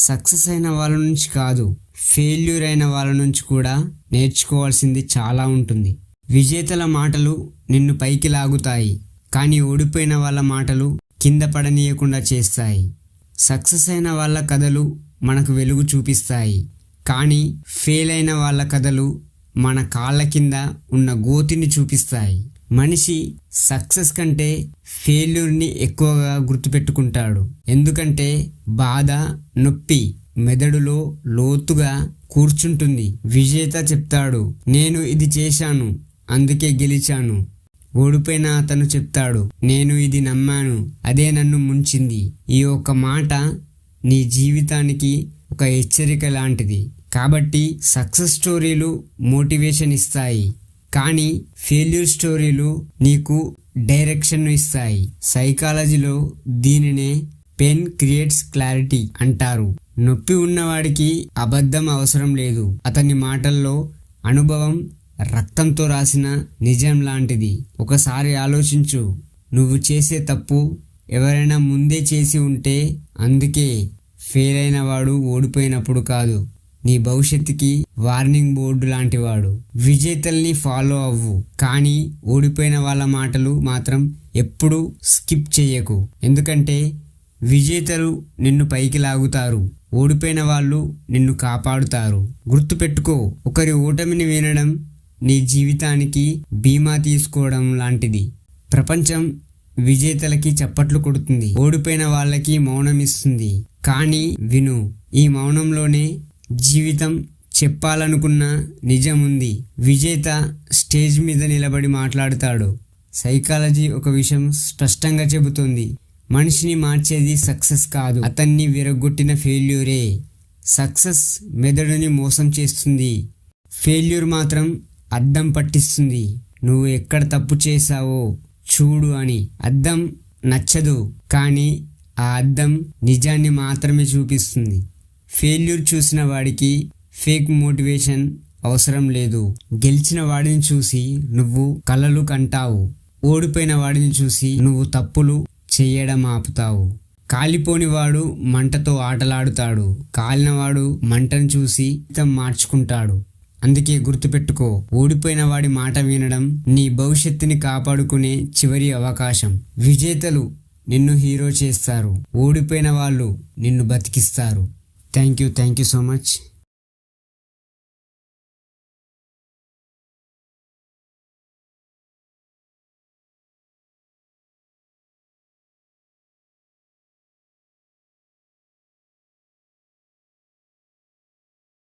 Success అయిన వాళ్ళ నుంచి కాదు, ఫెయిల్యూర్ అయిన వాళ్ళ నుంచి కూడా నేర్చుకోవాల్సింది చాలా ఉంటుంది. విజేతల మాటలు నిన్ను పైకి లాగుతాయి, కానీ ఓడిపోయిన వాళ్ళ మాటలు కింద పడనీయకుండా చేస్తాయి. సక్సెస్ అయిన వాళ్ళ కథలు మనకు వెలుగు చూపిస్తాయి, కానీ ఫెయిల్ అయిన వాళ్ళ కథలు మన కాళ్ళ కింద ఉన్న గోతిని చూపిస్తాయి. మనిషి సక్సెస్ కంటే ఫెయిల్యూర్ని ఎక్కువగా గుర్తుపెట్టుకుంటాడు. ఎందుకంటే బాధ, నొప్పి మెదడులో లోతుగా కూర్చుంటుంది. విజేత చెప్తాడు, నేను ఇది చేశాను అందుకే గెలిచాను. ఓడిపోయిన అతను చెప్తాడు, నేను ఇది నమ్మాను అదే నన్ను ముంచింది. ఈ ఒక్క మాట నీ జీవితానికి ఒక హెచ్చరిక లాంటిది. కాబట్టి సక్సెస్ స్టోరీలు మోటివేషన్ ఇస్తాయి, కానీ ఫెయిల్యూర్ స్టోరీలు నీకు డైరెక్షన్ ఇస్తాయి. సైకాలజీలో దీనినే పెయిన్ క్రియేట్స్ క్లారిటీ అంటారు. నొప్పి ఉన్నవాడికి అబద్ధం అవసరం లేదు. అతని మాటల్లో అనుభవం రక్తంతో రాసిన నిజం లాంటిది. ఒకసారి ఆలోచించు, నువ్వు చేసే తప్పు ఎవరైనా ముందే చేసి ఉంటే అందుకే ఫెయిల్ అయిన వాడు ఓడిపోయినప్పుడు కాదు, నీ భవిష్యత్తుకి వార్నింగ్ బోర్డు లాంటివాడు. విజేతల్ని ఫాలో అవ్వు, కానీ ఓడిపోయిన వాళ్ళ మాటలు మాత్రం ఎప్పుడూ స్కిప్ చేయకు. ఎందుకంటే విజేతలు నిన్ను పైకి లాగుతారు, ఓడిపోయిన వాళ్ళు నిన్ను కాపాడుతారు. గుర్తుపెట్టుకో, ఒకరి ఓటమిని వినడం నీ జీవితానికి బీమా తీసుకోవడం లాంటిది. ప్రపంచం విజేతలకి చప్పట్లు కొడుతుంది, ఓడిపోయిన వాళ్ళకి మౌనం ఇస్తుంది. కానీ విను, ఈ మౌనంలోనే జీవితం చెప్పాలనుకున్న నిజం ఉంది. విజేత స్టేజ్ మీద నిలబడి మాట్లాడుతాడు. సైకాలజీ ఒక విషయం స్పష్టంగా చెబుతుంది, మనిషిని మార్చేది సక్సెస్ కాదు, అతన్ని విరగొట్టిన ఫెయిల్యూరే. సక్సెస్ మెదడుని మోసం చేస్తుంది, ఫెయిల్యూర్ మాత్రం అద్దం పట్టిస్తుంది. నువ్వు ఎక్కడ తప్పు చేశావో చూడు అని. అద్దం నచ్చదు, కానీ ఆ అద్దం నిజాన్ని మాత్రమే చూపిస్తుంది. ఫెయిల్యూర్ చూసిన వాడికి ఫేక్ మోటివేషన్ అవసరం లేదు. గెలిచిన వాడిని చూసి నువ్వు కలలు కంటావు, ఓడిపోయిన వాడిని చూసి నువ్వు తప్పులు చెయ్యడం ఆపుతావు. కాలిపోనివాడు మంటతో ఆటలాడుతాడు, కాలినవాడు మంటను చూసి జీవితం మార్చుకుంటాడు. అందుకే గుర్తుపెట్టుకో, ఓడిపోయిన వాడి మాట వినడం నీ భవిష్యత్తుని కాపాడుకునే చివరి అవకాశం. విజేతలు నిన్ను హీరో చేస్తారు, ఓడిపోయిన వాళ్ళు నిన్ను బతికిస్తారు. Thank you so much.